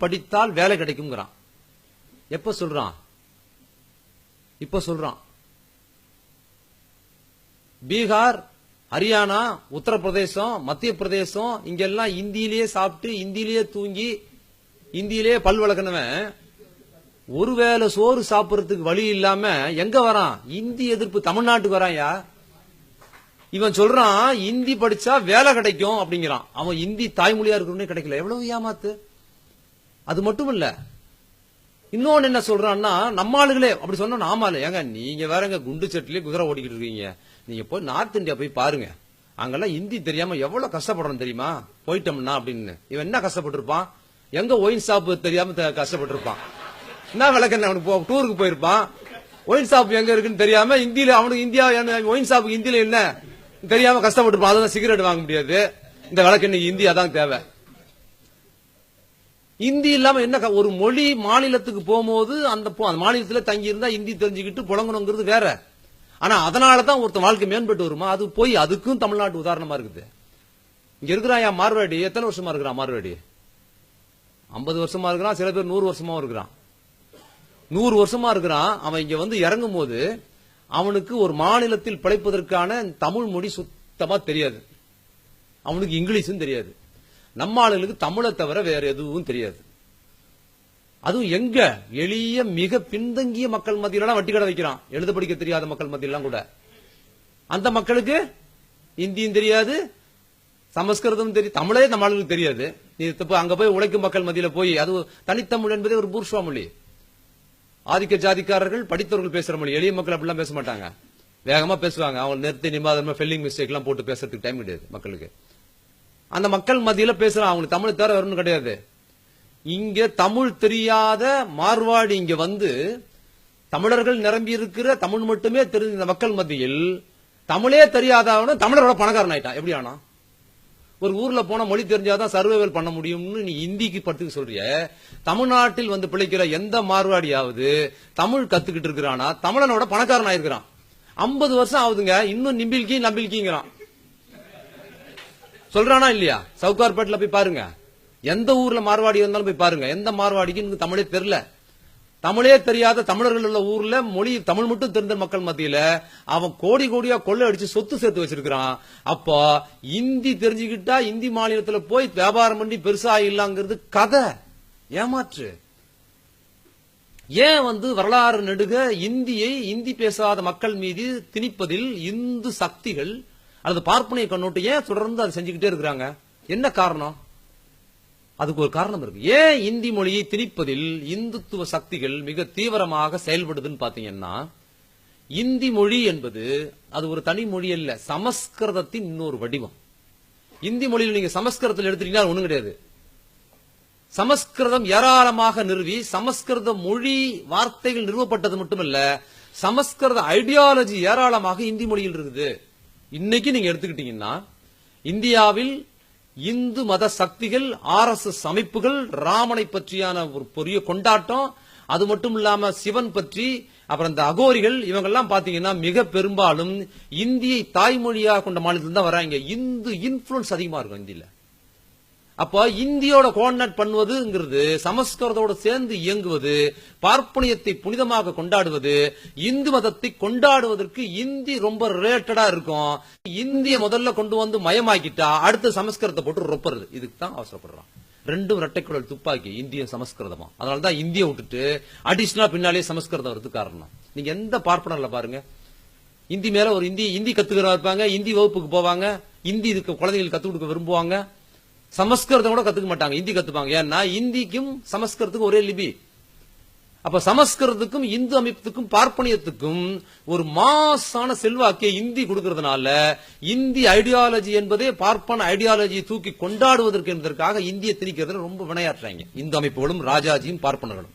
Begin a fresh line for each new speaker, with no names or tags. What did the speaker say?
படித்தால் வேலை கிடைக்கும்ங்கறான். எப்ப சொல்றான்? இப்ப சொல்றான். பீகார், ஹரியானா, உத்தரப்பிரதேசம், மத்திய பிரதேசம் இங்கெல்லாம் இந்தியிலேயே சாப்பிட்டு இந்தியிலேயே தூங்கி இந்தியிலேயே பல் வளர்க்கணுவன் ஒருவேளை சோறு சாப்பிடறதுக்கு வழி இல்லாம எங்க வரான்? இந்தி எதிர்ப்பு தமிழ்நாட்டுக்கு வரான்யா. இவன் சொல்றான் இந்தி படிச்சா வேலை கிடைக்கும் அப்படிங்கிறான். அவன் இந்தி தாய்மொழியா இருக்கணும்னே கிடைக்கல. எவ்வளவு ஏமாத்து. அது மட்டும் இல்ல, இன்னொன்னு என்ன சொல்றான்னா, நம்ம ஆளுகளே அப்படி சொன்னா நாமால ஏங்க நீங்க வேறங்க குண்டு சட்டிலே குதிரை ஓடிக்கிட்டு இருக்கீங்க. நீங்க போய் நார்த் இந்தியா போய் பாருங்க. அங்கெல்லாம் இந்தி தெரியாம எவ்வளவு கஷ்டப்படுறோம் தெரியுமா போயிட்டோம்னா அப்படின்னு. இவன் என்ன கஷ்டப்பட்டு இருப்பான்? எங்க ஒயின் ஷாப் தெரியாம கஷ்டப்பட்டு இருப்பான். என்ன விளக்க அவனுக்கு டூருக்கு போயிருப்பான். ஒயின் ஷாப் எங்க இருக்குன்னு தெரியாம இந்தியில அவனுக்கு இந்தியா ஒயின் ஷாப் இந்தியில என்ன தெரியாம கஷ்டப்பட்டு இருப்பான். அதான் சிகரெட் வாங்க முடியாது. இந்த விளக்கு இன்னைக்கு இந்தியா தான் தேவை. இந்தி இல்லாம என்ன ஒரு மொழி மாநிலத்துக்கு போகும்போது அந்த மாநிலத்தில் தங்கி இருந்தா இந்தி தெரிஞ்சுக்கிட்டு புழங்கணுங்கிறது வேற. ஆனா அதனாலதான் ஒருத்தன் வாழ்க்கை மேம்பட்டு வருமா? அது போய் அதுக்கும் தமிழ்நாட்டு உதாரணமா இருக்குது. இங்க இருக்கிறான் மார்வாடி. எத்தனை வருஷமா இருக்கிறான் மார்வாடி? 50 வருஷமா இருக்கிறான். சில பேர் 100 வருஷமா இருக்கிறான். 100 வருஷமா இருக்கிறான். அவன் இங்க வந்து இறங்கும் போது அவனுக்கு ஒரு மாநிலத்தில் பிழைப்பதற்கான தமிழ் மொழி சுத்தமா தெரியாது. அவனுக்கு இங்கிலீஷும் தெரியாது. நம்ம ஆளுகளுக்கு தமிழை தவிர வேற எதுவும் தெரியாது. அதுவும் எங்க எளிய மிக பின்தங்கிய மக்கள் மத்தியில வட்டி கடை வைக்கிறான். எழுத படிக்க தெரியாத மக்கள் மத்தியெல்லாம் கூட. அந்த மக்களுக்கு இந்தியும் தெரியாது, சமஸ்கிருதம் தெரியும், தமிழே நம்ம ஆளுகளுக்கு தெரியாது. நீ அங்க போய் உழைக்கும் மக்கள் மத்தியில போய் அது தனித்தமிழ் என்பதே ஒரு பூர்ஷ்வா மொழி. ஆதிக்க ஜாதிக்காரர்கள் படித்தவர்கள் பேசுற மொழி. எளிய மக்கள் அப்படிலாம் பேச மாட்டாங்க. வேகமா பேசுவாங்க. அவங்க நிறுத்தி நிமாதமா ஃபெல்லிங் மிஸ்டேக் எல்லாம் போட்டு பேசுறதுக்கு டைம் கிடையாது மக்களுக்கு. அந்த மக்கள் மத்தியில பேசுறான். அவங்களுக்கு தமிழ் தவிர வரணும் கிடையாது. இங்க தமிழ் தெரியாத மார்வாடி இங்க வந்து தமிழர்கள் நிரம்பி இருக்கிற தமிழ் மட்டுமே தெரிஞ்ச மக்கள் மத்தியில் தமிழே தெரியாதவன தமிழரோட பணக்காரன் ஆயிட்டான். எப்படி ஆனா? ஒரு ஊர்ல போன மொழி தெரிஞ்சாதான் சர்வைவல் பண்ண முடியும்னு நீ இந்திக்கு படுத்து சொல்றிய. தமிழ்நாட்டில் வந்து பிழைக்கிற எந்த மார்வாடியாவது தமிழ் கத்துக்கிட்டு இருக்கிறானா தமிழனோட பணக்காரன் ஆயிருக்கிறான். 50 வருஷம் ஆகுதுங்க. இன்னும் நம்பிக்கைங்கிறான். சொல்றானா இல்லையா? சவுகார்பேட்ல போய் பாருங்க. எந்த ஊர்ல மார்வாடி இருந்தாலும் போய் பாருங்க. எந்த மார்வாடிக்கு தமிழே தெரியல. தமிழே தெரியாத தமிழர்கள் உள்ள ஊர்ல மொழி தமிழ் மட்டும் தெரிந்த மக்கள் மத்தியில அவன் கோடி கோடியா கொள்ளை அடிச்சு சொத்து சேர்த்து வச்சிருக்கான். அப்போ இந்தி தெரிஞ்சுக்கிட்டா இந்தி மாநிலத்துல போய் வியாபாரம் பண்ணி பெருசா இல்லாங்கிறது கதை, ஏமாற்று. ஏன் வந்து வரலாறு நெடுக இந்தியை இந்தி பேசாத மக்கள் மீது திணிப்பதில் இந்து சக்திகள் அல்லது பார்ப்பனிய கண்ணோட்டு ஏன் தொடர்ந்து அதை செஞ்சுக்கிட்டே இருக்கிறாங்க? என்ன காரணம்? அதுக்கு ஒரு காரணம் இருக்கு. ஏன் இந்தி மொழியை திணிப்பதில் இந்துத்துவ சக்திகள் மிக தீவிரமாக செயல்படுதுன்னு பாத்தீங்கன்னா, இந்தி மொழி என்பது அது ஒரு தனி மொழி அல்ல, சமஸ்கிருதத்தின் இன்னொரு வடிவம். இந்தி மொழியில் நீங்க சமஸ்கிருதத்தில் எடுத்துட்டீங்கன்னா ஒண்ணும் கிடையாது. சமஸ்கிருதம் ஏராளமாக நிறுவி சமஸ்கிருத மொழி வார்த்தைகள் நிறுவப்பட்டது மட்டுமல்ல, சமஸ்கிருத ஐடியாலஜி ஏராளமாக இந்தி மொழியில் இருக்குது. இன்னைக்கு நீங்க எடுத்துக்கிட்டீங்கன்னா இந்தியாவில் இந்து மத சக்திகள், RSS அமைப்புகள் ராமனை பற்றியான ஒரு பெரிய கொண்டாட்டம். அது மட்டும் இல்லாம சிவன் பற்றி, அப்புறம் இந்த அகோரிகள் இவங்கெல்லாம் பாத்தீங்கன்னா மிக பெரும்பாலும் இந்தியை தாய்மொழியாக கொண்ட மாநிலத்தில் தான் வராங்க. இந்து இன்ஃபுளுன்ஸ் அதிகமா இருக்கும் இந்தியில. அப்ப இந்தியோட கோஆர்டினேட் பண்ணுவதுங்கிறது சமஸ்கிருதத்தோட சேர்ந்து இயங்குவது, பார்ப்பனியத்தை புனிதமாக கொண்டாடுவது, இந்து மதத்தை கொண்டாடுவதற்கு இந்தி ரொம்ப ரிலேட்டடா இருக்கும். இந்திய முதல்ல கொண்டு வந்து மயமாக்கிட்டா அடுத்த சமஸ்கிருதத்தை போட்டு ரொப்பறது. இதுக்கு தான் அவசரப்படுறான். ரெண்டும் இரட்டைக்குழல் துப்பாக்கி, இந்திய சமஸ்கிருதமா. அதனாலதான் இந்திய விட்டுட்டு அடிஷனலா பின்னாலே சமஸ்கிருதம் வரது காரணம். நீங்க எந்த பார்ப்பனர்ல பாருங்க, இந்தி மேல ஒரு இந்தி கத்துக்கிறவா இருப்பாங்க, இந்தி வகுப்புக்கு போவாங்க, இந்தி குழந்தைகளுக்கு கத்துக் கொடுக்க விரும்புவாங்க. சமஸ்கிருதம் கூட கத்துக்க மாட்டாங்க, இந்தி கத்துப்பாங்க. ஏன்னா இந்திக்கும் சமஸ்கிருதத்துக்கும் ஒரே லிபி. அப்ப சமஸ்கிருதத்துக்கும் இந்து அமைப்புக்கும் பார்ப்பனியத்துக்கும் ஒரு மாசான செல்வாக்கை இந்தி கொடுக்கறதுனால இந்தி ஐடியாலஜி என்பதே பார்ப்பன ஐடியாலஜியை தூக்கி கொண்டாடுவதற்கு என்பதற்காக இந்திய திணிக்கிறதுல ரொம்ப வினையாற்றாங்க இந்து அமைப்புகளும் ராஜாஜியும் பார்ப்பனர்களும்.